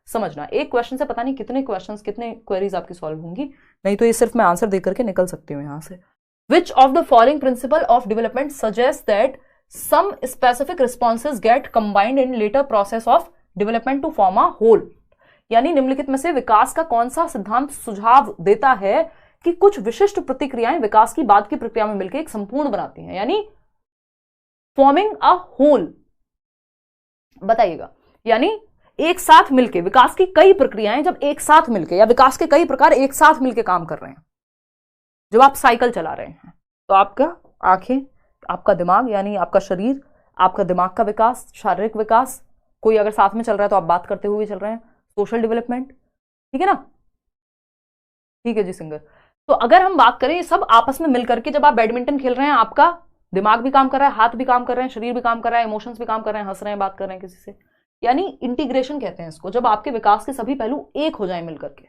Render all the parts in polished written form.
समझना। एक क्वेश्चन से पता नहीं कितने क्वेश्चंस, कितने क्वेरीज आपकी सॉल्व होंगी, नहीं तो ये सिर्फ मैं आंसर देकर के निकल सकती हूँ यहाँ से। Which of the following principle of development suggest that some specific responses get combined in later process of development to form a whole. यानी निम्नलिखित में से विकास का कौन सा सिद्धांत सुझाव देता है कि कुछ विशिष्ट प्रतिक्रियाएं विकास की बाद की प्रक्रिया में मिलकर एक संपूर्ण बनाती हैं, यानी फॉर्मिंग अ होल। बताइएगा, यानी एक साथ मिलके विकास की कई प्रक्रियाएं जब एक साथ मिलके, या विकास के कई प्रकार एक साथ मिलके काम कर रहे हैं, जब आप साइकिल चला रहे हैं, तो आपका आंखें, आपका दिमाग यानी आपका शरीर, आपका दिमाग का विकास, शारीरिक विकास, कोई अगर साथ में चल रहा है तो आप बात करते हुए चल रहे हैं, सोशल डेवलपमेंट, ठीक है ना। ठीक है जी सिंगर। तो अगर हम बात करें सब आपस में मिलकर के, जब आप बैडमिंटन खेल रहे हैं, आपका दिमाग भी काम कर रहा है, हाथ भी काम कर रहे हैं, शरीर भी काम कर रहा है, इमोशंस भी काम कर रहे हैं, हंस रहे हैं, बात कर रहे हैं किसी से, यानी इंटीग्रेशन कहते हैं इसको। जब आपके विकास के सभी पहलू एक हो जाए मिलकर के,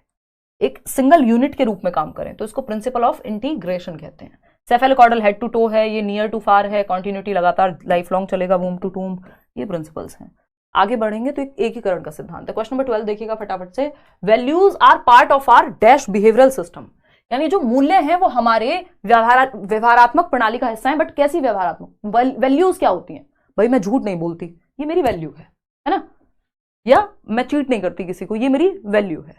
एक सिंगल यूनिट के रूप में काम करें, तो इसको प्रिंसिपल ऑफ इंटीग्रेशन कहते हैं। सेफेलोकॉर्डल हेड टू टो है, ये नियर टू फार है, कॉन्टिन्यूटी लगातार लाइफ लॉन्ग चलेगा, वूम टू टूम, ये प्रिंसिपल्स हैं। आगे बढ़ेंगे तो एक एकीकरण का सिद्धांत है। क्वेश्चन नंबर 12 देखिएगा फटाफट से। Values are part of our dash behavioural system, यानी जो मूल्य हैं वो हमारे व्यवहारात्मक प्रणाली का हिस्सा है। बट कैसी व्यवहारात्मक? वैल्यूज क्या होती हैं? भाई मैं झूठ नहीं बोलती, ये मेरी वैल्यू है ना, या मैं चीट नहीं करती किसी को, ये मेरी वैल्यू है।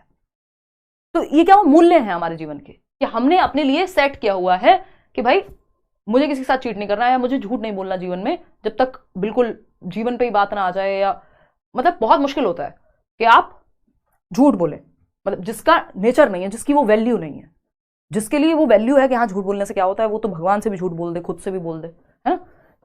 तो ये क्या वो मूल्य हैं हमारे जीवन के, कि हमने अपने लिए सेट किया हुआ है कि भाई मुझे किसी के साथ चीट नहीं करना है, या मुझे झूठ नहीं बोलना जीवन में, जब तक बिल्कुल जीवन पे ही बात ना आ जाए, या मतलब बहुत मुश्किल होता है कि आप झूठ बोले, मतलब जिसका नेचर नहीं है, जिसकी वो वैल्यू नहीं है, जिसके लिए वो वैल्यू है कि हाँ झूठ बोलने से क्या होता है, वो तो भगवान से भी झूठ बोल दे, खुद से भी बोल दे, है ना।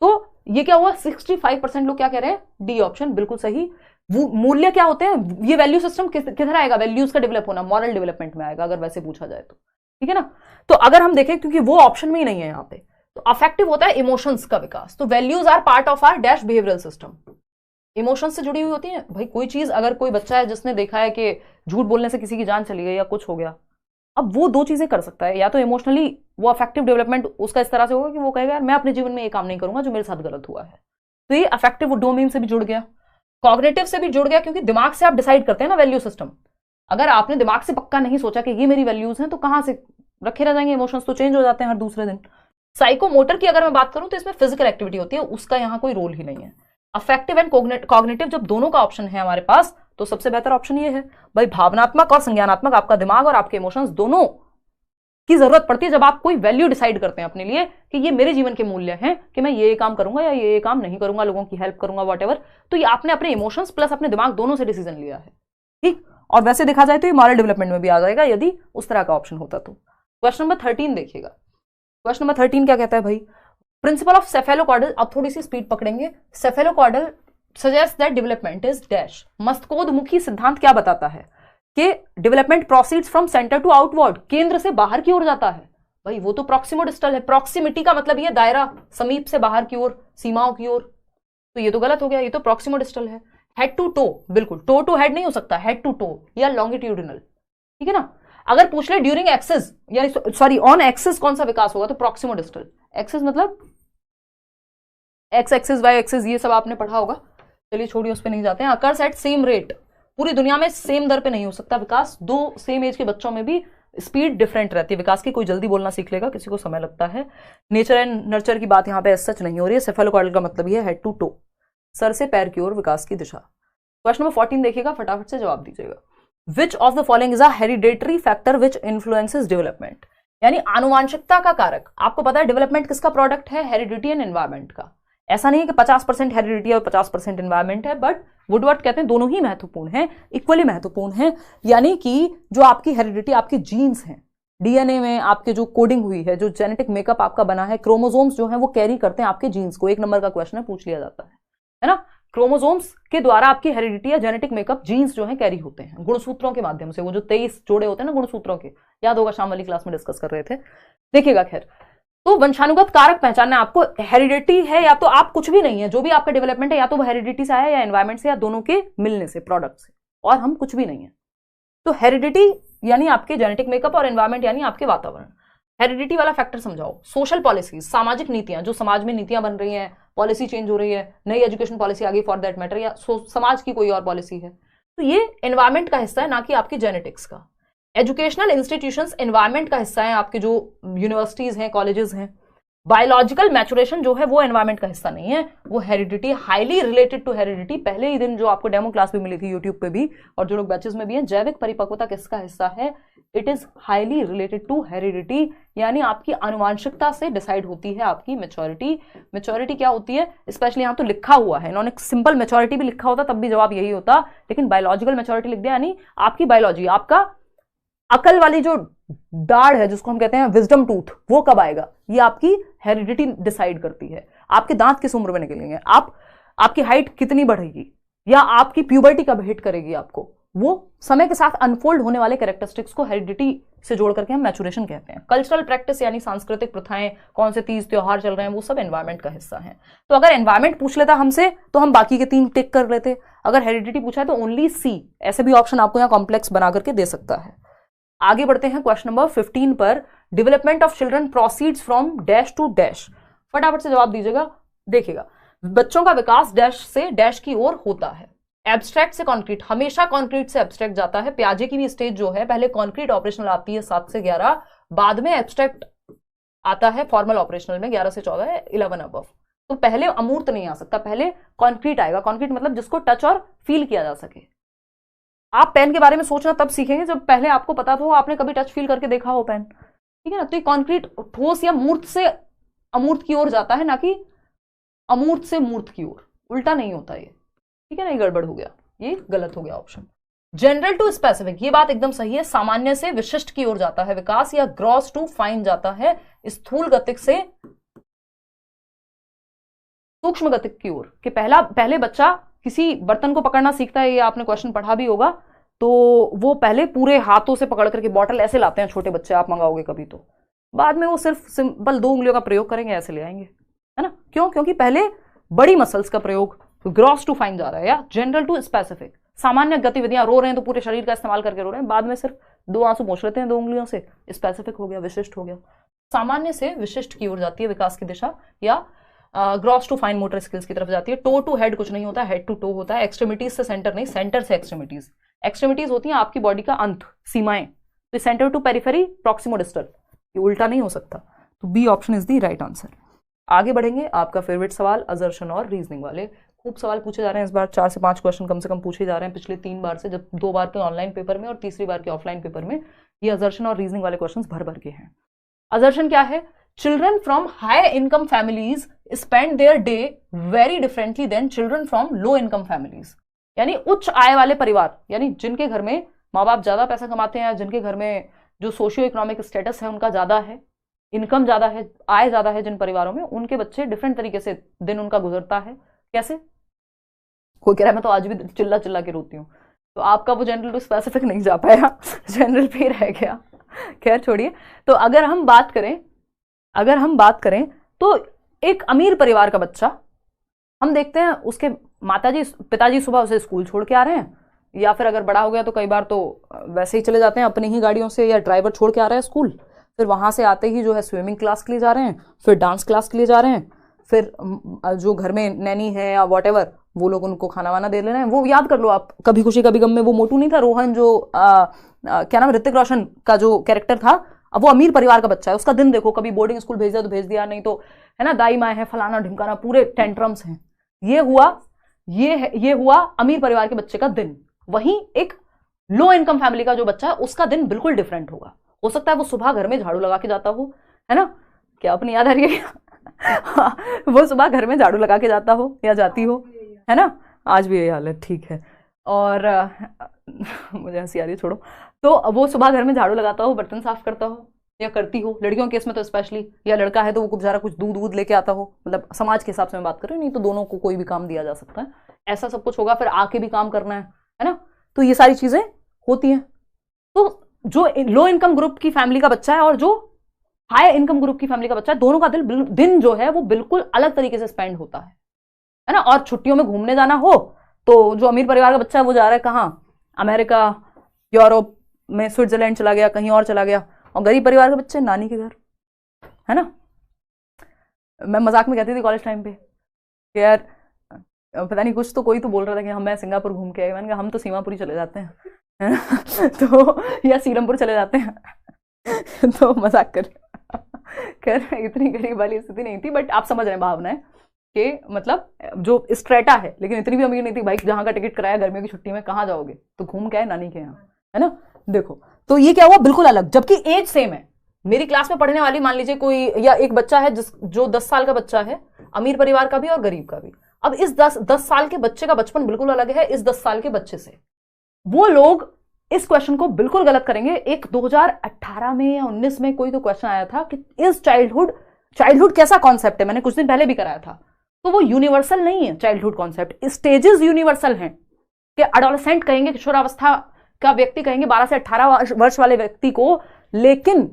तो ये क्या हुआ, 65% लोग क्या कह रहे हैं, डी ऑप्शन बिल्कुल सही। वो मूल्य क्या होते हैं, ये वैल्यू सिस्टम किधर आएगा, वैल्यूज का डेवलप होना, मॉरल डेवलपमेंट में आएगा अगर वैसे पूछा जाए तो, ठीक है ना। तो अगर हम देखें, क्योंकि वो ऑप्शन में ही नहीं है यहाँ पे, तो अफेक्टिव होता है इमोशंस का विकास। तो values are part of our dash behavioural system, emotions से जुड़ी हुई होती है। भाई कोई चीज, अगर कोई बच्चा है जिसने देखा है कि झूठ बोलने से किसी की जान चली गई या कुछ हो गया, अब वो दो चीजें कर सकता है, या तो इमोशनली वो अफेक्टिव डेवलपमेंट उसका इस तरह से होगा कि वो कहेगा यार मैं अपने जीवन में ये काम नहीं करूंगा जो मेरे साथ गलत हुआ है, तो ये अफेक्टिव डोमेन से भी जुड़ गया, कॉग्निटिव से भी जुड़ गया, क्योंकि दिमाग से आप डिसाइड करते हैं ना वैल्यू सिस्टम। अगर आपने दिमाग से पक्का नहीं सोचा कि ये मेरी वैल्यूज हैं, तो कहां से रखे रह जाएंगे, इमोशंस तो चेंज हो जाते हैं हर दूसरे दिन। साइकोमोटर की अगर मैं बात करूं तो इसमें फिजिकल एक्टिविटी होती है, उसका यहां कोई रोल ही नहीं है। अफेक्टिव एंड कॉग्निटिव जब दोनों का ऑप्शन है हमारे पास, तो सबसे बेहतर ऑप्शन ये है भाई, भावनात्मक और संज्ञानात्मक, आपका दिमाग और आपके इमोशंस दोनों की जरूरत पड़ती है जब आप कोई वैल्यू डिसाइड करते हैं अपने लिए कि ये मेरे जीवन के मूल्य हैं, कि मैं ये काम करूंगा या ये काम नहीं करूंगा, लोगों की हेल्प करूंगा, वॉटेवर। तो ये आपने अपने इमोशंस प्लस अपने दिमाग दोनों से डिसीजन लिया है, ठीक। और वैसे देखा जाए तो ये मॉरल डेवलपमेंट में भी आ जाएगा यदि उस तरह का ऑप्शन होता तो। क्वेश्चन नंबर 13 देखिएगा। क्वेश्चन नंबर 13 क्या कहता है भाई, प्रिंसिपल ऑफ सेफेलोकॉर्डल, अब थोड़ी सी स्पीड पकड़ेंगे। Cephalocaudal suggest that development is dash, मस्तिष्कोन्मुखी सिद्धांत क्या बताता है कि development proceeds from centre to outward, केंद्र से बाहर की ओर जाता है। भाई वो तो प्रॉक्सिमो डिस्टल है, प्रॉक्सिमिटी का मतलब ये दायरा, समीप से बाहर की ओर, सीमाओं की ओर, तो ये तो गलत हो गया, ये तो प्रॉक्सिमो डिस्टल है। हेड टू टो, बिल्कुल टो टू हेड नहीं हो सकता, हेड टू टो या लॉन्गिट्यूडिनल, ठीक है ना। अगर पूछ ले ड्यूरिंग एक्सिस, यानी सॉरी ऑन एक्सिस कौन सा विकास होगा, तो प्रॉक्सिमो डिस्टल। एक्सिस मतलब एक्स एक्सिस, वाई एक्सिस, ये सब आपने पढ़ा होगा, चलिए छोड़िए उस पर नहीं जाते हैं। अकर्स एट सेम रेट, पूरी दुनिया में सेम दर पे नहीं हो सकता विकास, दो सेम एज के बच्चों में भी स्पीड डिफरेंट रहती है विकास की, कोई जल्दी बोलना सीख लेगा, किसी को समय लगता है। नेचर एंड नर्चर की बात यहाँ पे सच नहीं हो रही है। सेफेलोकॉर्डल का मतलब ये हेड टू टो, सर से पैर की ओर विकास की दिशा। क्वेश्चन नंबर 14 देखिएगा, फटाफट से जवाब दीजिएगा। विच of the following is a hereditary factor which influences development, यानी आनुवांशिकता का कारक। आपको पता है डेवलपमेंट किसका प्रोडक्ट है, हेरिडिटी एंड एनवायरमेंट का। ऐसा नहीं है कि 50% हेरिडिटी और 50% एनवायरमेंट है, बट वुडवर्ड कहते हैं दोनों ही महत्वपूर्ण हैं, इक्वली महत्वपूर्ण हैं। यानी कि जो आपकी हेरिडिटी, आपके जीन्स हैं, डीएनए में आपके जो कोडिंग हुई है, जो जेनेटिक मेकअप आपका बना है, क्रोमोसोम्स जो हैं वो कैरी करते हैं आपके जीन्स को। 1 नंबर का क्वेश्चन है, पूछ लिया जाता है ना। क्रोमोसोम्स के द्वारा आपकी हेरिडिटी या जेनेटिक मेकअप, जीन्स जो है कैरी होते हैं गुणसूत्रों के माध्यम से। वो जो 23 जोड़े होते हैं ना गुणसूत्रों के, याद होगा शाम वाली क्लास में डिस्कस कर रहे थे, देखिएगा। खैर, तो वंशानुगत कारक पहचानना है आपको। हेरिडिटी है या तो आप कुछ भी नहीं है, जो भी आपका डेवलपमेंट है या तो वो हेरिडिटी से आया या एनवायरमेंट से, या दोनों के मिलने से, प्रोडक्ट से, और हम कुछ भी नहीं है। तो हेरिडिटी यानी आपके जेनेटिक मेकअप और एनवायरमेंट यानी आपके वातावरण। हेरिडिटी वाला फैक्टर समझाओ। सोशल पॉलिसीज, सामाजिक नीतियां, जो समाज में नीतियां बन रही हैं, पॉलिसी चेंज हो रही है, नई एजुकेशन पॉलिसी आ गई फॉर दैट मैटर, या समाज की कोई और पॉलिसी है, तो ये एनवायरमेंट का हिस्सा है, ना कि आपकी जेनेटिक्स का। एजुकेशनल इंस्टीट्यूशंस एनवायरमेंट का हिस्सा है, आपके जो यूनिवर्सिटीज हैं, कॉलेजेस हैं। बायोलॉजिकल मैचुरेशन जो है वो एनवायरमेंट का हिस्सा नहीं है, वो heredity, highly related to heredity. पहले ही दिन जो आपको डेमो क्लास भी मिली थी यूट्यूब पे भी, और जो लोग बैचेस में भी हैं, जैविक परिपक्वता किसका हिस्सा है? It is highly related to heredity, यानी आपकी आनुवांशिकता से डिसाइड होती है आपकी मेच्योरिटी। मेच्योरिटी क्या होती है? स्पेशली यहाँ तो लिखा हुआ है, इन्होंने सिंपल मेच्योरिटी भी लिखा होता तब भी जवाब यही होता, लेकिन बायोलॉजिकल मेच्योरिटी लिख दिया, यानी आपकी बायोलॉजी, आपका अकल वाली जो दाढ़ है जिसको हम कहते हैं विजडम टूथ, वो कब आएगा? ये आपकी हेरिडिटी डिसाइड करती है। आपके दांत किस उम्र में निकलेंगे, आपकी हाइट कितनी बढ़ेगी, या आपकी प्यूबर्टी कब हिट करेगी आपको, वो समय के साथ अनफोल्ड होने वाले कैरेक्टरिस्टिक्स को हेरिडिटी से जोड़ करके हम मैचुरेशन कहते हैं। कल्चरल प्रैक्टिस यानी सांस्कृतिक प्रथाएं, कौन से तीज त्योहार चल रहे हैं, वो सब एनवायरमेंट का हिस्सा है। तो अगर एनवायरमेंट पूछ लेता हमसे तो हम बाकी के 3 टिक कर लेते, अगर हेरिडिटी पूछा है तो ओनली सी। ऐसे भी ऑप्शन आपको यहाँ कॉम्प्लेक्स बना करके दे सकता है। आगे बढ़ते हैं क्वेश्चन नंबर 15 पर। Development of children proceeds from dash to dash. फटाफट से जवाब दीजिएगा। देखिएगा, बच्चों का विकास डैश से डैश की ओर होता है। एब्स्ट्रैक्ट से कॉन्क्रीट, हमेशा कॉन्क्रीट से एब्स्ट्रैक्ट जाता है। प्याजे की भी स्टेज जो है, पहले कॉन्क्रीट ऑपरेशनल आती है 7 से 11, बाद में एब्स्ट्रैक्ट आता है फॉर्मल ऑपरेशनल में 11 से 14, 11 अबव। तो पहले अमूर्त नहीं आ सकता, पहले कॉन्क्रीट आएगा। कॉन्क्रीट मतलब जिसको टच और फील किया जा सके। आप पेन के बारे में सोचना तब सीखेंगे जब पहले आपको पता हो, आपने कभी टच फील करके देखा हो पेन, ठीक है ना। तो ये कॉन्क्रीट ठोस या मूर्त से अमूर्त की ओर जाता है, ना कि अमूर्त से मूर्त की ओर, उल्टा नहीं होता ये, ठीक है ना। ये गड़बड़ हो गया, ये गलत हो गया ऑप्शन। जनरल टू स्पेसिफिक, ये बात एकदम सही है। सामान्य से विशिष्ट की ओर जाता है विकास, या ग्रॉस टू फाइन जाता है स्थूल गतिक से सूक्ष्म गतिक की ओर। कि पहले बच्चा किसी बर्तन को पकड़ना सीखता है, ये आपने क्वेश्चन पढ़ा भी होगा, तो वो पहले पूरे हाथों से पकड़ करके बॉटल ऐसे लाते हैं छोटे बच्चे, आप मंगाओगे कभी तो, बाद में वो सिर्फ सिंपल 2 उंगलियों का प्रयोग करेंगे, ऐसे ले आएंगे, है ना। क्यों? क्योंकि पहले बड़ी मसल्स का प्रयोग, ग्रॉस टू फाइन जा रहा है, या जनरल टू स्पेसिफिक। सामान्य गतिविधियां, रो रहे हैं तो पूरे शरीर का इस्तेमाल करके रो रहे हैं, बाद में सिर्फ 2 आंसू पोंछ लेते हैं 2 उंगलियों से, स्पेसिफिक हो गया, विशिष्ट हो गया। सामान्य से विशिष्ट की ओर जाती है विकास की दिशा, या gross to fine motor skills की तरफ जाती है। टो टू हेड कुछ नहीं होता, हेड टू टो होता है। एक्सट्रीमिटीज से सेंटर नहीं, सेंटर से एक्सट्रीमिटीज। एक्सट्रीमिटीज होती हैं आपकी बॉडी का अंत, सीमाएं। तो centre to periphery, proximo distal, ये उल्टा नहीं हो सकता। तो B option is the right answer. आगे बढ़ेंगे, आपका फेवरेट सवाल असर्शन और रीजनिंग वाले। खूब सवाल पूछे जा रहे हैं इस बार, 4 से 5 क्वेश्चन कम से कम पूछे जा रहे हैं पिछले 3 बार से, जब 2 बार के ऑनलाइन पेपर में और तीसरी बार के ऑफलाइन पेपर में ये असर्शन और रीजनिंग वाले क्वेश्चन भर भर के हैं। असर्शन क्या है? Children from high income families spend their day very differently than children from low income families. यानी उच्च आय वाले परिवार, यानी जिनके घर में माँ बाप ज्यादा पैसा कमाते हैं, जिनके घर में जो सोशियो इकोनॉमिक स्टेटस है उनका ज्यादा है, इनकम ज्यादा है, आय ज्यादा है, जिन परिवारों में, उनके बच्चे डिफरेंट तरीके से दिन उनका गुजरता है। कैसे? कोई कह रहा है मैं तो आज भी चिल्ला चिल्ला के रोती हूँ, तो आपका वो जनरल टू स्पेसिफिक नहीं जा पाया, जनरल पे रह गया। खैर छोड़िए। तो अगर हम बात करें तो एक अमीर परिवार का बच्चा, हम देखते हैं उसके पिताजी सुबह उसे स्कूल छोड़ के आ रहे हैं, या फिर अगर बड़ा हो गया तो कई बार तो वैसे ही चले जाते हैं अपनी ही गाड़ियों से, या ड्राइवर छोड़ के आ रहा है स्कूल, फिर वहां से आते ही जो है स्विमिंग क्लास के लिए जा रहे हैं, फिर डांस क्लास के लिए जा रहे हैं, फिर जो घर में नैनी है या वॉटेवर वो लोग उनको खाना वाना दे ले रहे हैं। वो याद कर लो आप, कभी खुशी कभी गम में वो मोटू नहीं था, रोहन, जो क्या नाम, ऋतिक रोशन का जो कैरेक्टर था, अब वो अमीर परिवार का बच्चा है, उसका दिन देखो, कभी बोर्डिंग स्कूल भेज दिया तो भेज दिया, नहीं तो है ना दाई माँ है, फलाना ढिमकाना, पूरे टेंट्रम्स हैं। ये हुआ अमीर परिवार के बच्चे का दिन। वहीं एक लो इनकम फैमिली का जो बच्चा है उसका दिन बिल्कुल डिफरेंट होगा। हो सकता है वो सुबह घर में झाड़ू लगा के जाता हो, है ना, क्या अपनी याद आ रही है? हाँ, वो सुबह घर में झाड़ू लगा के जाता हो या जाती हो, है ना, आज भी यही हाल है, ठीक है। और मुझे हंसी आ रही है, छोड़ो। तो वो सुबह घर में झाड़ू लगाता हो, बर्तन साफ करता हो, या करती हो, लड़कियों के केस में तो स्पेशली, या लड़का है तो वो बेचारा कुछ दूध लेके आता हो, मतलब समाज के हिसाब से मैं बात कर रही हूँ, नहीं तो दोनों को कोई भी काम दिया जा सकता है, ऐसा सब कुछ होगा। फिर आके भी काम करना है ना, तो ये सारी चीजें होती हैं। तो जो लो इनकम ग्रुप की फैमिली का बच्चा है और जो हाई इनकम ग्रुप की फैमिली का बच्चा है, दोनों का दिन जो है वो बिल्कुल अलग तरीके से स्पेंड होता है ना। और छुट्टियों में घूमने जाना हो तो जो अमीर परिवार का बच्चा है वो जा रहा है कहाँ, अमेरिका, यूरोप में, स्विट्जरलैंड चला गया, कहीं और चला गया, और गरीब परिवार के बच्चे नानी के घर, है ना। मैं मजाक में कहती थी कॉलेज टाइम पे, यार पता नहीं कुछ तो कोई तो बोल रहा था कि हम मैं सिंगापुर घूम के आए, मैंने कहा हम तो सीमापुरी चले जाते हैं तो या सीरमपुर चले जाते हैं तो मजाक कर इतनी गरीब वाली स्थिति नहीं थी, बट आप समझ रहे हैं भावनाएं कि मतलब जो स्ट्रेटा है, लेकिन इतनी भी अमीर नहीं थी भाई, जहां का टिकट कराया गर्मियों की छुट्टी में कहाँ जाओगे, तो घूम के आए नानी के यहाँ, है ना। देखो तो ये क्या हुआ, बिल्कुल अलग, जबकि एज सेम है। मेरी क्लास में पढ़ने वाली मान लीजिए कोई या एक बच्चा है जो 10 साल का बच्चा है, अमीर परिवार का भी और गरीब का भी। अब इस 10 साल के बच्चे का बचपन बिल्कुल अलग है इस 10 साल के बच्चे से। वो लोग इस क्वेश्चन को बिल्कुल गलत करेंगे। एक 2018 में या 19 में कोई तो क्वेश्चन आया था कि इस चाइल्डहुड कैसा कॉन्सेप्ट है, मैंने कुछ दिन पहले भी कराया था, तो वो यूनिवर्सल नहीं है। चाइल्डहुड कॉन्सेप्ट स्टेजेस यूनिवर्सल हैं कि एडोलेसेंट कहेंगे, किशोरावस्था का व्यक्ति कहेंगे 12 से 18 वर्ष वाले व्यक्ति को, लेकिन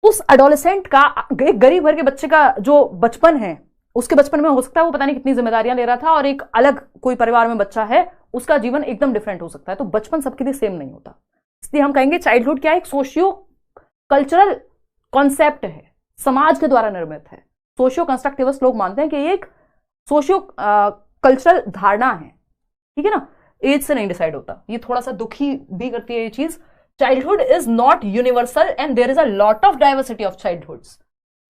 उस एडोलेसेंट का एक गरीब घर के बच्चे का जो बचपन है, उसके बचपन में हो सकता है वो पता नहीं कितनी जिम्मेदारियां ले रहा था, और एक अलग कोई परिवार में बच्चा है उसका जीवन एकदम डिफरेंट हो सकता है। तो बचपन सबके लिए सेम नहीं होता, इसलिए हम कहेंगे चाइल्डहुड क्या है, एक सोशियो कल्चरल कॉन्सेप्ट है, समाज के द्वारा निर्मित है। सोशियो कंस्ट्रक्टिविस्ट लोग मानते हैं कि ये एक सोशियो कल्चरल धारणा है, ठीक है ना, एज से नहीं डिसाइड होता। ये थोड़ा सा दुखी भी करती है ये चीज। Childhood is not universal and there is a lot of diversity of childhoods.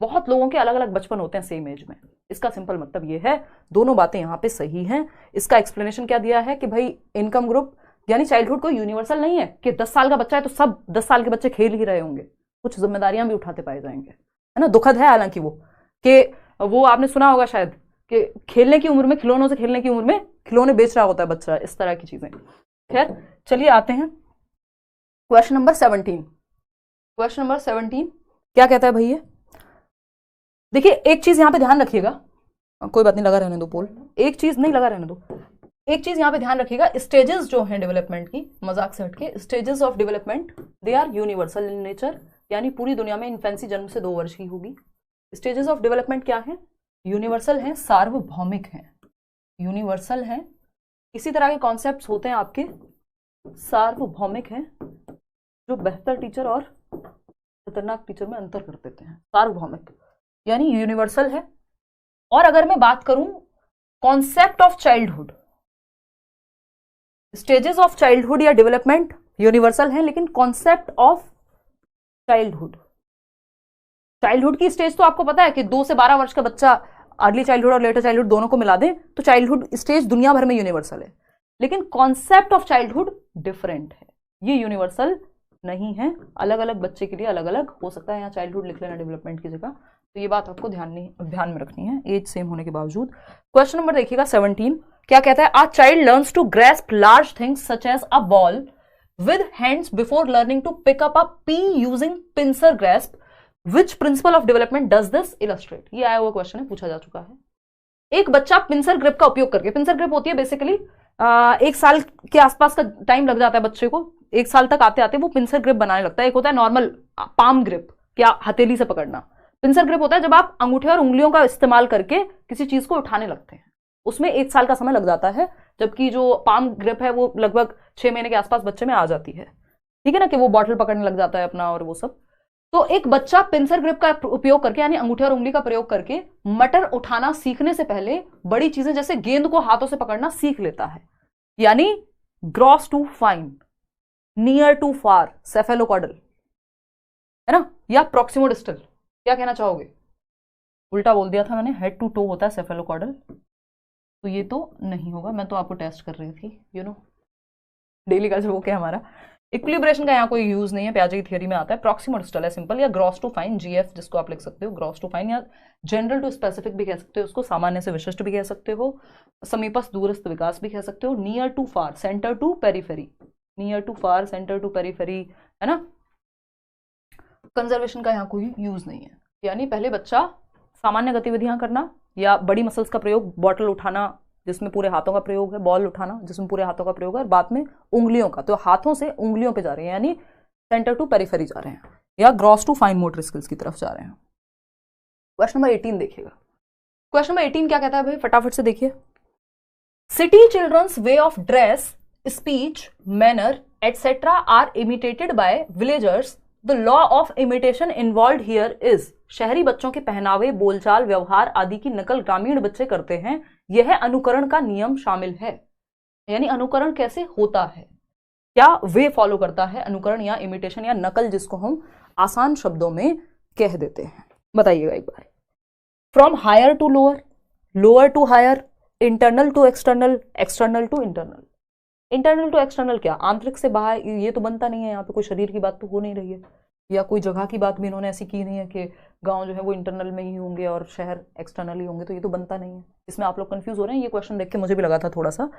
बहुत लोगों के अलग अलग बचपन होते हैं सेम एज में। इसका सिंपल मतलब ये है, दोनों बातें यहां पे सही हैं। इसका एक्सप्लेनेशन क्या दिया है कि भाई इनकम ग्रुप यानी चाइल्डहुड कोई यूनिवर्सल नहीं है कि 10 साल का बच्चा है तो सब 10 साल के बच्चे खेल ही रहे होंगे, कुछ जिम्मेदारियां भी उठाते पाए जाएंगे, है ना। दुखद है हालांकि वो आपने सुना होगा शायद कि खेलने की उम्र में, खिलौनों से खेलने की उम्र में खिलौने बेच रहा होता है बच्चा, इस तरह की चीजें। खैर चलिए आते हैं क्वेश्चन नंबर 17। क्वेश्चन नंबर 17 क्या कहता है भैया, देखिए एक चीज यहां पे ध्यान रखिएगा, कोई बात नहीं लगा रहने दो पोल, एक चीज नहीं लगा रहने दो, एक चीज यहां पे ध्यान रखिएगा, स्टेजेस जो हैं डेवलपमेंट की, मजाक से हटके, stages of development they are universal in nature, यानी पूरी दुनिया में इन्फेंसी जन्म से 2 वर्ष की होगी। स्टेजेस ऑफ डेवलपमेंट क्या है, यूनिवर्सल है, सार्वभौमिक है, यूनिवर्सल है। इसी तरह के कॉन्सेप्ट्स होते हैं आपके सार्वभौमिक हैं, जो बेहतर टीचर और खतरनाक टीचर में अंतर कर देते हैं। सार्वभौमिक यानी यूनिवर्सल है। और अगर मैं बात करूं concept of childhood, stages of childhood या डेवलपमेंट यूनिवर्सल है, लेकिन कॉन्सेप्ट ऑफ चाइल्डहुड की स्टेज तो आपको पता है कि 2 से 12 वर्ष का बच्चा अर्ली चाइल्डहुड और लेटर चाइल्डहुड दोनों को मिला दें तो चाइल्डहुड स्टेज दुनिया भर में यूनिवर्सल है, लेकिन कॉन्सेप्ट ऑफ चाइल्डहुड डिफरेंट है, ये यूनिवर्सल नहीं है, अलग अलग बच्चे के लिए अलग अलग हो सकता है। यहाँ चाइल्डहुड लिख लेना डेवलपमेंट की जगह, तो ये बात आपको ध्यान में रखनी है, एज सेम होने के बावजूद। क्वेश्चन नंबर देखिएगा 17 क्या कहता है, a child learns to grasp large things such as a ball with hands before learning to pick up a pea using pincer grasp, which principle of development does this illustrate. ये आया हुआ question है, पूछा जा चुका है। एक बच्चा पिंसर ग्रिप का उपयोग करके, पिंसर ग्रिप होती है बेसिकली 1 साल के आसपास का टाइम लग जाता है बच्चे को, 1 साल तक आते आते वो पिंसर ग्रिप बनाने लगता है। एक होता है नॉर्मल पाम ग्रिप, क्या हथेली से पकड़ना। पिंसर ग्रिप होता है जब आप अंगूठे और उंगलियों का इस्तेमाल करके किसी चीज को उठाने लगते हैं, उसमें 1 साल का समय लग जाता है, जबकि जो पाम ग्रिप है वो लगभग 6 महीने के आसपास बच्चे में आ जाती है, ठीक है ना, कि वो बॉटल पकड़ने लग जाता है अपना और वो सब। तो एक बच्चा पिंसर ग्रिप का उपयोग करके यानी अंगूठे और उंगली का प्रयोग करके मटर उठाना सीखने से पहले बड़ी चीजें जैसे गेंद को हाथों से पकड़ना सीख लेता है, यानी gross to fine, near to far, cephalocaudal, है ना, या प्रॉक्सिमोडिस्टल। क्या कहना चाहोगे, उल्टा बोल दिया था मैंने, हेड टू टो होता है सेफेलोकॉडल, तो ये तो नहीं होगा, मैं तो आपको टेस्ट कर रही थी, यू नो डेली का जो वो क्या हमारा इक्विलिब्रेशन का यहाँ कोई यूज नहीं है, पियाजे की थियरी में आता है। प्रॉक्सिमोडिस्टल है सिंपल, या ग्रॉस टू फाइन, जीएफ जिसको आप लिख सकते हो, ग्रॉस टू फाइन, या जनरल टू स्पेसिफिक भी कह सकते हो उसको, सामान्य से विशिष्ट भी कह सकते हो, समीपस्थ दूरस्थ विकास भी कह सकते हो, near to far, centre to periphery, near to far, centre to periphery, है ना। कंजर्वेशन का यहाँ कोई यूज नहीं है, यानी पहले बच्चा सामान्य गतिविधियां करना या बड़ी मसल्स का प्रयोग, बॉटल उठाना जिसमें पूरे हाथों का प्रयोग है, बॉल उठाना जिसमें पूरे हाथों का प्रयोग है, और बाद में उंगलियों का, तो हाथों से उंगलियों पे जा रहे हैं, यानी सेंटर टू पेरिफेरी जा रहे हैं, या gross to fine motor skills की तरफ जा रहे हैं। क्वेश्चन नंबर 18 देखिएगा, क्वेश्चन नंबर 18 क्या कहता है भाई, फटाफट से देखिए। City children's way of dress, speech, manner etcetera are imitated by villagers, the law of imitation involve here is. शहरी बच्चों के पहनावे, बोलचाल, व्यवहार आदि की नकल ग्रामीण बच्चे करते हैं, यह अनुकरण का नियम शामिल है। यानी अनुकरण कैसे होता है, क्या वे फॉलो करता है अनुकरण या इमिटेशन या नकल, जिसको हम आसान शब्दों में कह देते हैं। बताइएगा एक बार। From higher to lower, lower to higher, internal to external, external to internal. Internal to external क्या, आंतरिक से बाहर, ये तो बनता नहीं है, यहाँ पे कोई शरीर की बात तो हो नहीं रही है, या कोई जगह की बात भी इन्होंने ऐसी की नहीं है कि गांव जो है वो इंटरनल में ही होंगे और शहर एक्सटर्नल ही होंगे, तो ये तो बनता नहीं है। इसमें आप लोग कंफ्यूज हो रहे हैं, ये क्वेश्चन देख के मुझे भी लगा था थोड़ा सा,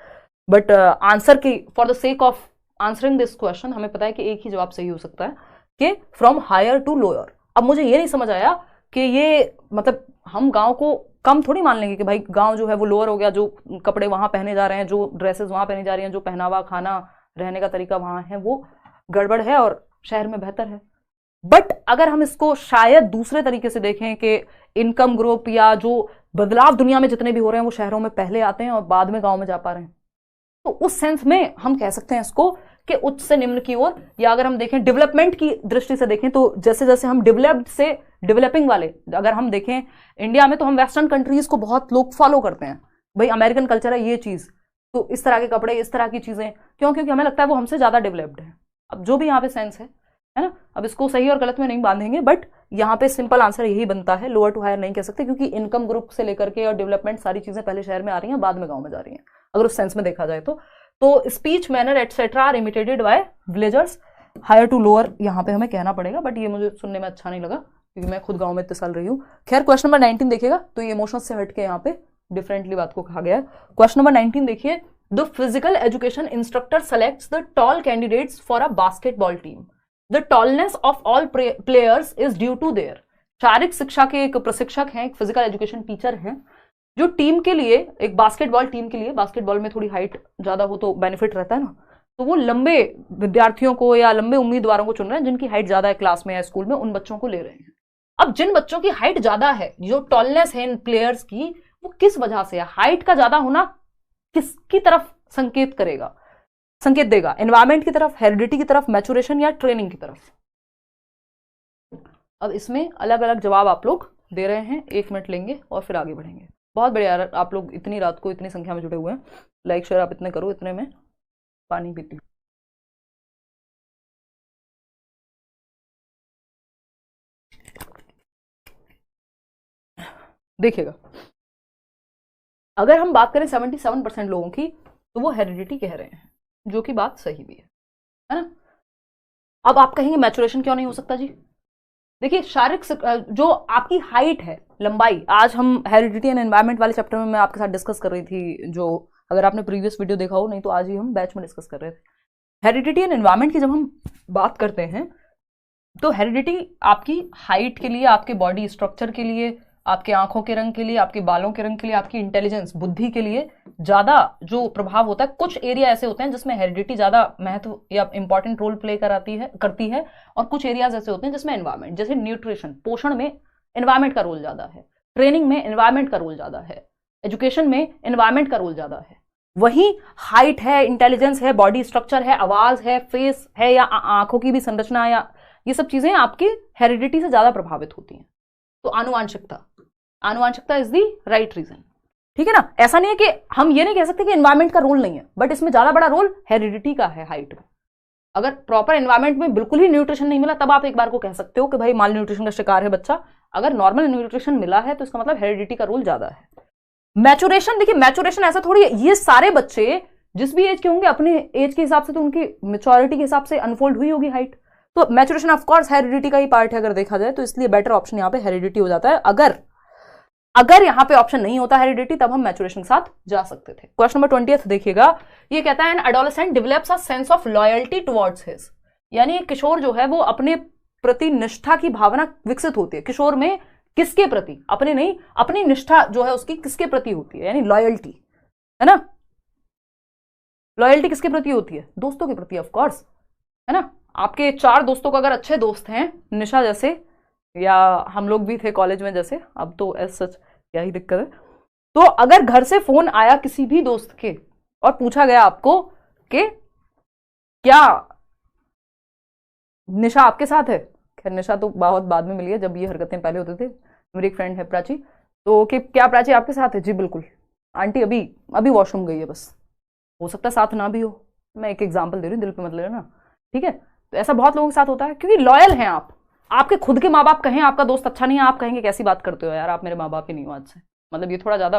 बट आंसर की for the sake of answering this question हमें पता है कि एक ही जवाब सही हो सकता है कि फ्रॉम हायर टू लोअर। अब मुझे ये नहीं समझ आया कि ये मतलब हम गांव को कम थोड़ी मान लेंगे कि भाई गांव जो है वो लोअर हो गया, जो कपड़े वहां पहने जा रहे हैं, जो ड्रेसेस वहां पहनी जा रही हैं, जो पहनावा, खाना, रहने का तरीका वहां है वो गड़बड़ है और शहर में बेहतर है। बट अगर हम इसको शायद दूसरे तरीके से देखें कि इनकम ग्रुप या जो बदलाव दुनिया में जितने भी हो रहे हैं वो शहरों में पहले आते हैं और बाद में गांव में जा पा रहे हैं, तो उस सेंस में हम कह सकते हैं इसको कि उच्च से निम्न की ओर, या अगर हम देखें डेवलपमेंट की दृष्टि से देखें तो जैसे जैसे हम डेवलप्ड से डेवलपिंग वाले, अगर हम देखें इंडिया में तो हम वेस्टर्न कंट्रीज को बहुत लोग फॉलो करते हैं, भाई अमेरिकन कल्चर है ये चीज, तो इस तरह के कपड़े, इस तरह की चीजें, क्यों, क्योंकि हमें लगता है वो हमसे ज्यादा डेवलप्ड है। अब जो भी यहाँ पे सेंस है ना, अब इसको सही और गलत में नहीं बांधेंगे, बट यहाँ पे सिंपल आंसर यही बनता है, लोअर टू हायर नहीं कह सकते, क्योंकि इनकम ग्रुप से लेकर के और डेवलपमेंट सारी चीजें पहले शहर में आ रही हैं, बाद में गांव में जा रही हैं, अगर उस सेंस में देखा जाए तो speech manner etcetera are imitated by villagers, higher to lower यहाँ पे हमें कहना पड़ेगा, बट ये मुझे सुनने में अच्छा नहीं लगा क्योंकि मैं खुद गांव में इतने साल रही हूँ। खैर क्वेश्चन नंबर 19 देखिएगा, तो ये इमोशंस से हट के यहाँ पे डिफरेंटली बात को कहा गया है। क्वेश्चन नंबर 19 देखिए, the physical education instructor selects the tall candidates for a basketball team, the tallness of all players is due to their. शारीरिक शिक्षा के एक प्रशिक्षक हैं, एक फिजिकल एजुकेशन टीचर हैं, जो टीम के लिए, एक बास्केटबॉल टीम के लिए, बास्केटबॉल में थोड़ी हाइट ज्यादा हो तो बेनिफिट रहता है ना, तो वो लंबे विद्यार्थियों को या लंबे उम्मीदवारों को चुन रहे हैं जिनकी हाइट ज्यादा है क्लास में या स्कूल में, उन बच्चों को ले रहे हैं। अब जिन बच्चों की हाइट ज्यादा है, जो टॉलनेस है इन प्लेयर्स की, वो किस वजह से है, हाइट का ज्यादा होना किसकी तरफ संकेत करेगा, संकेत देगा, एनवायरमेंट की तरफ, हेरिडिटी की तरफ, मैचुरेशन या ट्रेनिंग की तरफ। अब इसमें अलग अलग जवाब आप लोग दे रहे हैं, 1 मिनट लेंगे और फिर आगे बढ़ेंगे। बहुत बढ़िया यार, आप लोग इतनी रात को इतनी संख्या में जुड़े हुए हैं, लाइक शेयर आप इतने करो, इतने में पानी पीती हूँ। देखिएगा, अगर हम बात करें 77% लोगों की, तो वो हेरिडिटी कह रहे हैं, जो कि बात सही भी है ना। अब आप कहेंगे मैचुरेशन क्यों नहीं हो सकता जी? देखिए, शारीरिक जो आपकी हाइट है, लंबाई, आज हम हेरिडिटी एंड एनवायरमेंट वाले चैप्टर में मैं आपके साथ डिस्कस कर रही थी, जो अगर आपने प्रीवियस वीडियो देखा हो, नहीं तो आज ही हम बैच में डिस्कस कर रहे थे। हेरिडिटी एंड एनवायरमेंट की जब हम बात करते हैं, तो हेरिडिटी आपकी हाइट के लिए, आपके बॉडी स्ट्रक्चर के लिए, आपके आंखों के रंग के लिए, आपके बालों के रंग के लिए, आपकी इंटेलिजेंस, बुद्धि के लिए ज्यादा जो प्रभाव होता है। कुछ एरिया ऐसे होते हैं जिसमें हेरिडिटी ज्यादा महत्व या इंपॉर्टेंट रोल प्ले करती है, और कुछ एरियाज ऐसे होते हैं जिसमें एनवायरमेंट, जैसे न्यूट्रिशन, पोषण में एनवायरमेंट का रोल ज्यादा है, ट्रेनिंग में एनवायरमेंट का रोल ज्यादा है, एजुकेशन में एनवायरमेंट का रोल ज्यादा है। वही हाइट है, इंटेलिजेंस है, बॉडी स्ट्रक्चर है, आवाज है, फेस है, या आंखों की भी संरचना, या ये सब चीजें आपकी हेरिडिटी से ज्यादा प्रभावित होती हैं। तो आनुवांशिकता इज दी राइट रीजन, ठीक है ना। ऐसा नहीं है कि हम ये नहीं कह सकते कि एनवायरमेंट का रोल नहीं है, बट इसमें ज्यादा बड़ा रोल हेरिडिटी का है हाइट में। अगर प्रॉपर एनवायरमेंट में बिल्कुल ही न्यूट्रिशन नहीं मिला, तब आप एक बार को कह सकते हो कि भाई माल न्यूट्रिशन का शिकार है बच्चा। अगर नॉर्मल न्यूट्रिशन मिला है तो इसका मतलब हेरिडिटी का रोल ज्यादा है। मैचुरेशन, देखिए मैचुरेशन ऐसा थोड़ी है, ये सारे बच्चे जिस भी एज के होंगे, अपने एज के हिसाब से तो उनकी मेच्योरिटी के हिसाब से अनफोल्ड हुई होगी हाइट, तो मैचुरेशन ऑफ कोर्स हेरिडिटी का ही पार्ट है अगर देखा जाए तो, इसलिए बेटर ऑप्शन यहाँ पे हेरिडिटी हो जाता है। अगर यहाँ पे ऑप्शन नहीं होता हेरिडिटी, तब हम मैचुरेशन के साथ जा सकते थे। क्वेश्चन नंबर 20 देखिएगा, ये कहता है an adolescent develops a sense of loyalty towards his, यानी किशोर जो है वो अपने प्रति निष्ठा की भावना विकसित होती है। किशोर में किसके प्रति, अपने नहीं, अपनी निष्ठा जो है उसकी किसके प्रति होती है, यानी लॉयल्टी, है ना। लॉयल्टी किसके प्रति होती है? दोस्तों के प्रति, ऑफ कोर्स, है ना। आपके 4 दोस्तों का अगर अच्छे दोस्त हैं, निशा जैसे, या हम लोग भी थे कॉलेज में जैसे, अब तो एज सच क्या ही दिक्कत है, तो अगर घर से फोन आया किसी भी दोस्त के और पूछा गया आपको कि क्या निशा आपके साथ है, खैर निशा तो बहुत बाद में मिली है, जब ये हरकतें पहले होते थे। मेरी एक फ्रेंड है प्राची, तो कि क्या प्राची आपके साथ है? जी बिल्कुल, आंटी अभी अभी वॉशरूम गई है, बस हो सकता है साथ ना भी हो, मैं एक एग्जाम्पल दे रही हूँ, दिल पे मत लेना, ठीक है। तो ऐसा बहुत लोगों के साथ होता है, क्योंकि लॉयल हैं आप। आपके खुद के माँ बाप कहें आपका दोस्त अच्छा नहीं है, आप कहेंगे कैसी बात करते हो यार, आप मेरे माँ बाप ही नहीं हो आज से, मतलब ये थोड़ा ज्यादा